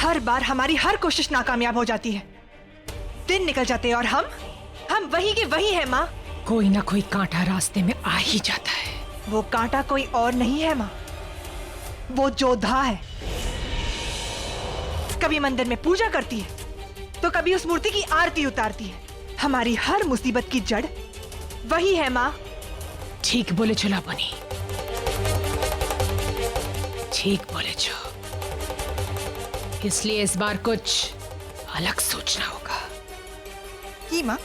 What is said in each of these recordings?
हर बार हमारी हर कोशिश नाकामयाब हो जाती है। दिन निकल जाते हैं और हम वही के वही है माँ। कोई ना कोई कांटा रास्ते में आ ही जाता है। वो कांटा कोई और नहीं है माँ, वो जोधा है। कभी मंदिर में पूजा करती है तो कभी उस मूर्ति की आरती उतारती है। हमारी हर मुसीबत की जड़ वही है माँ। ठीक बोले चुलापनी, ठीक बोले जो। इसलिए इस बार कुछ अलग सोचना होगा। की माँ?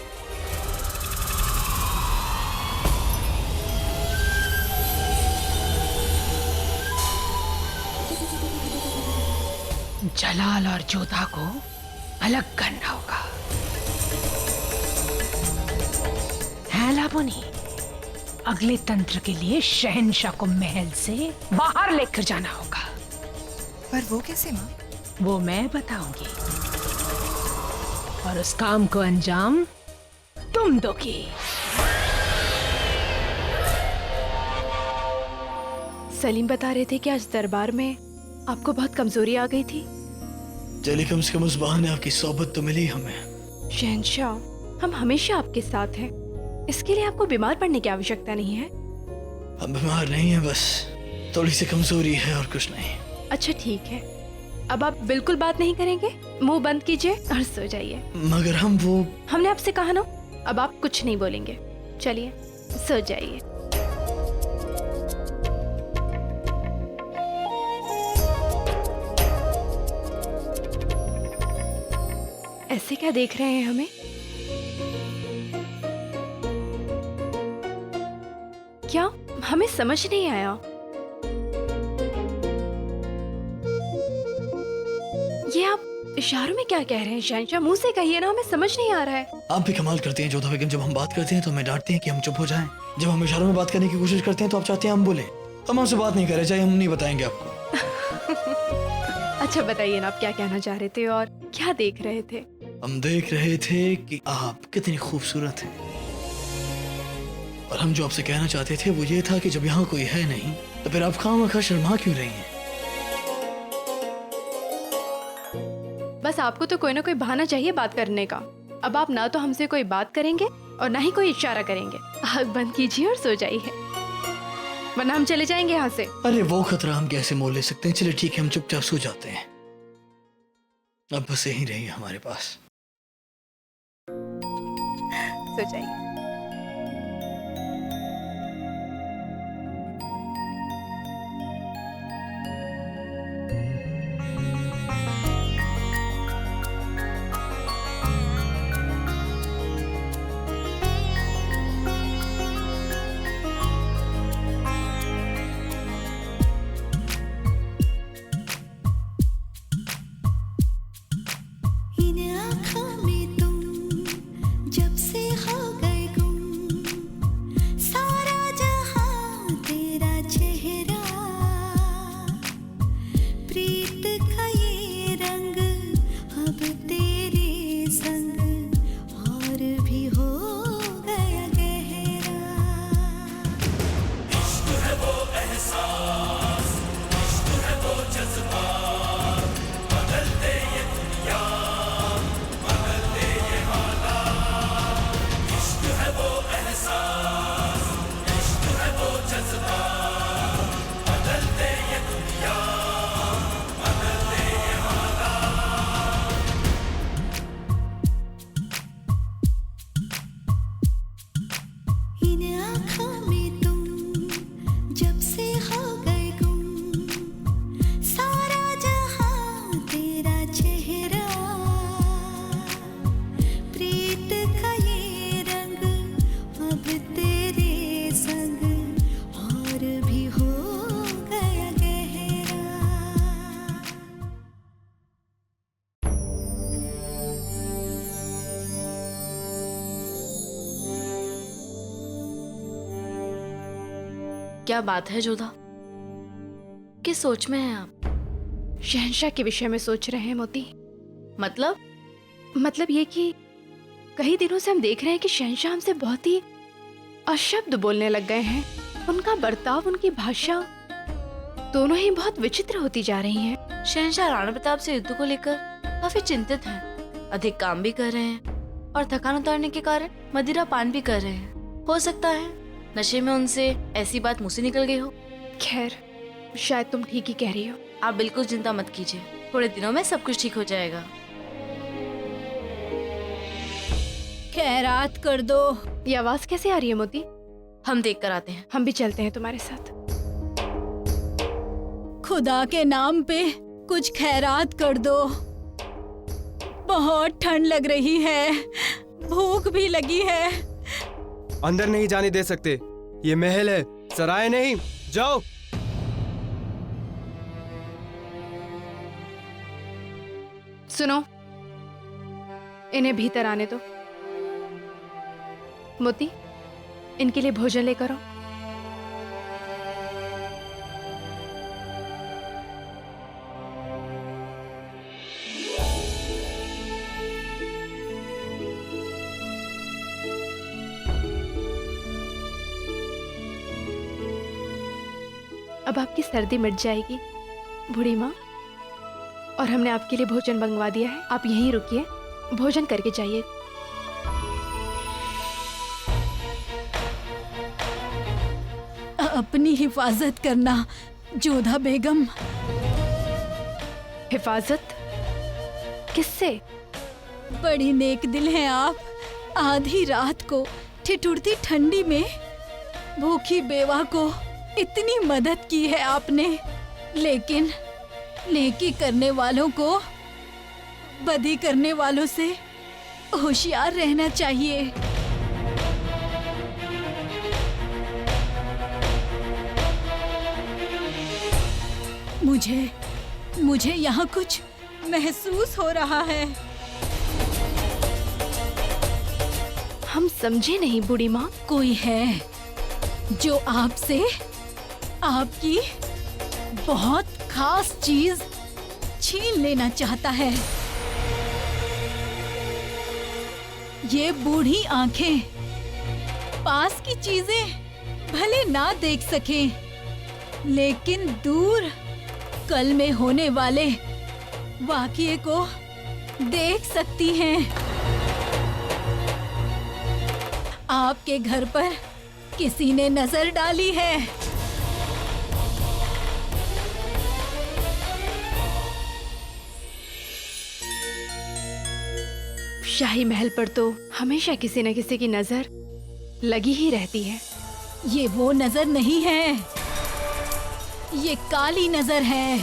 जलाल और जोधा को अलग करना होगा, है लाबोनी? अगले तंत्र के लिए शहंशाह को महल से बाहर लेकर जाना होगा। पर वो कैसे माँ? वो मैं बताऊंगी और उस काम को अंजाम तुम दोगी। सलीम बता रहे थे कि आज दरबार में आपको बहुत कमजोरी आ गई थी। चलिए कम से कम उस बहाने आपकी सोबत तो मिली हमें। शहंशाह, हम हमेशा आपके साथ हैं। इसके लिए आपको बीमार पड़ने की आवश्यकता नहीं है। हम बीमार नहीं है, बस थोड़ी सी कमजोरी है और कुछ नहीं। अच्छा ठीक है, अब आप बिल्कुल बात नहीं करेंगे? मुंह बंद कीजिए और सो जाइए। मगर हमने आपसे कहा ना, अब आप कुछ नहीं बोलेंगे। चलिए सो जाइए। ऐसे क्या देख रहे हैं हमें? क्या हमें समझ नहीं आया? ये आप इशारों में क्या कह रहे हैं शहंशाह? मुंह से कहिए ना, हमें समझ नहीं आ रहा है। आप भी कमाल करते हैं जोधा बेगम। जब हम बात करते हैं तो हमें डांटते हैं कि हम चुप हो जाएं। जब हम इशारों में बात करने की कोशिश करते हैं तो आप चाहते हैं हम बोले। हम आपसे बात नहीं कर रहे, चाहे हम नहीं बताएंगे आपको। अच्छा बताइए ना, आप क्या कहना चाह रहे थे और क्या देख रहे थे? हम देख रहे थे कि आप कितनी खूबसूरत हैं, और हम जो आपसे कहना चाहते थे वो ये था कि जब यहाँ कोई है नहीं तो फिर आप खामखा शर्मा क्यों रही हैं? बस आपको तो कोई ना कोई बहाना चाहिए बात करने का। अब आप ना तो हमसे कोई बात करेंगे और ना ही कोई इशारा करेंगे। आँख बंद कीजिए और सो जाइए, वरना हम चले जाएंगे यहाँ से। अरे वो खतरा हम कैसे मोल ले सकते हैं? चलिए ठीक है, हम चुपचाप सो जाते हैं। अब बस यहीं रहिए हमारे पास। सो जाइए। क्या बात है जोधा? किस सोच में हैं आप? शहंशाह के विषय में सोच रहे हैं मोती। मतलब ये कि कई दिनों से हम देख रहे हैं कि शहंशाह हमसे बहुत ही अशब्द बोलने लग गए हैं। उनका बर्ताव, उनकी भाषा दोनों ही बहुत विचित्र होती जा रही हैं। शहंशाह राणा प्रताप से युद्ध को लेकर काफी चिंतित हैं। अधिक काम भी कर रहे हैं और थकान उतारने के कारण मदिरा पान भी कर रहे हैं। हो सकता है नशे में उनसे ऐसी बात मुंह से निकल गई हो। खैर, शायद तुम ठीक ही कह रही हो। आप बिल्कुल चिंता मत कीजिए, थोड़े दिनों में सब कुछ ठीक हो जाएगा। खैरात कर दो। ये आवाज कैसे आ रही है मोती? हम देख कर आते हैं। हम भी चलते हैं तुम्हारे साथ। खुदा के नाम पे कुछ खैरात कर दो। बहुत ठंड लग रही है, भूख भी लगी है। अंदर नहीं जाने दे सकते, ये महल है, सराय नहीं। जाओ। सुनो, इन्हें भीतर आने दो। मोती, इनके लिए भोजन लेकर आओ। अब आपकी सर्दी मिट जाएगी बूढ़ी माँ, और हमने आपके लिए भोजन मंगवा दिया है। आप यहीं रुकिए, भोजन करके जाइए। अपनी हिफाजत करना जोधा बेगम। हिफाजत? किससे? बड़ी नेक दिल हैं आप। आधी रात को ठिठुरती ठंडी में भूखी बेवा को इतनी मदद की है आपने। लेकिन नेकी करने वालों को बदी करने वालों से होशियार रहना चाहिए। मुझे यहाँ कुछ महसूस हो रहा है। हम समझे नहीं बूढ़ी माँ। कोई है जो आपसे आपकी बहुत खास चीज छीन लेना चाहता है। ये बूढ़ी आंखें पास की चीजें भले ना देख सकें, लेकिन दूर कल में होने वाले वाक़ये को देख सकती हैं। आपके घर पर किसी ने नजर डाली है। शाही महल पर तो हमेशा किसी न किसी की नजर लगी ही रहती है। ये वो नजर नहीं है, ये काली नजर है।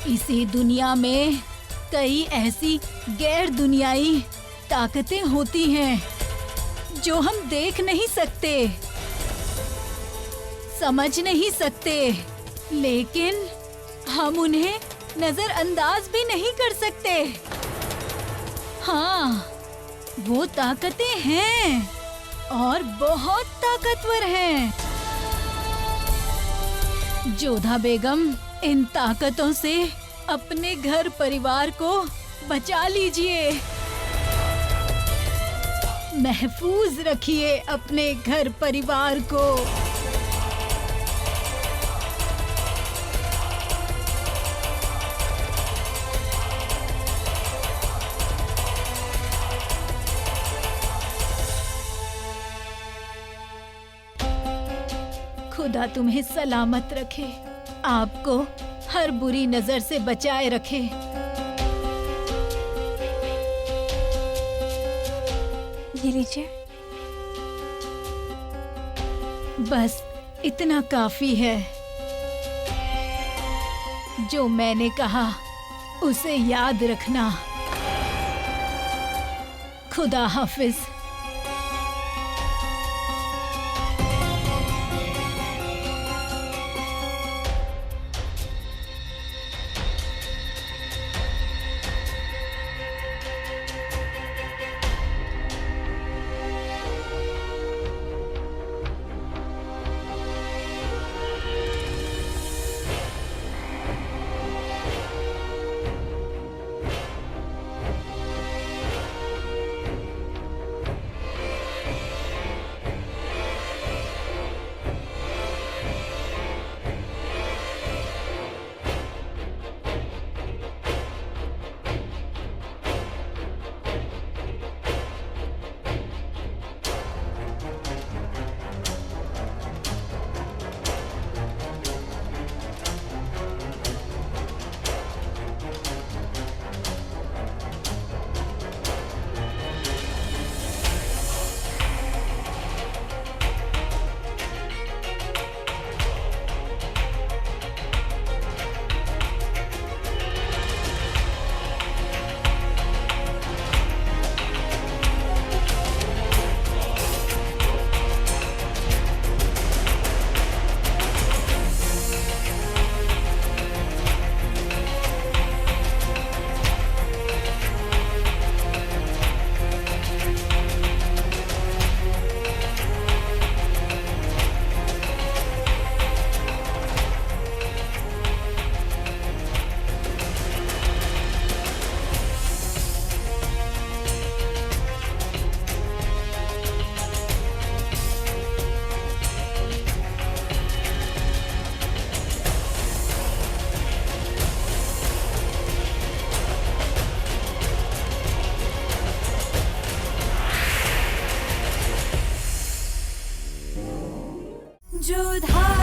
इसी दुनिया में कई ऐसी गैर दुनियाई ताकतें होती हैं जो हम देख नहीं सकते, समझ नहीं सकते, लेकिन हम उन्हें नजरअंदाज भी नहीं कर सकते। हाँ, वो ताकतें हैं और बहुत ताकतवर हैं। जोधा बेगम, इन ताकतों से अपने घर परिवार को बचा लीजिए। महफूज रखिए अपने घर परिवार को। खुदा तुम्हें सलामत रखे, आपको हर बुरी नजर से बचाए रखे। ये लीजिए। बस इतना काफी है। जो मैंने कहा उसे याद रखना। खुदा हाफिज। जो धार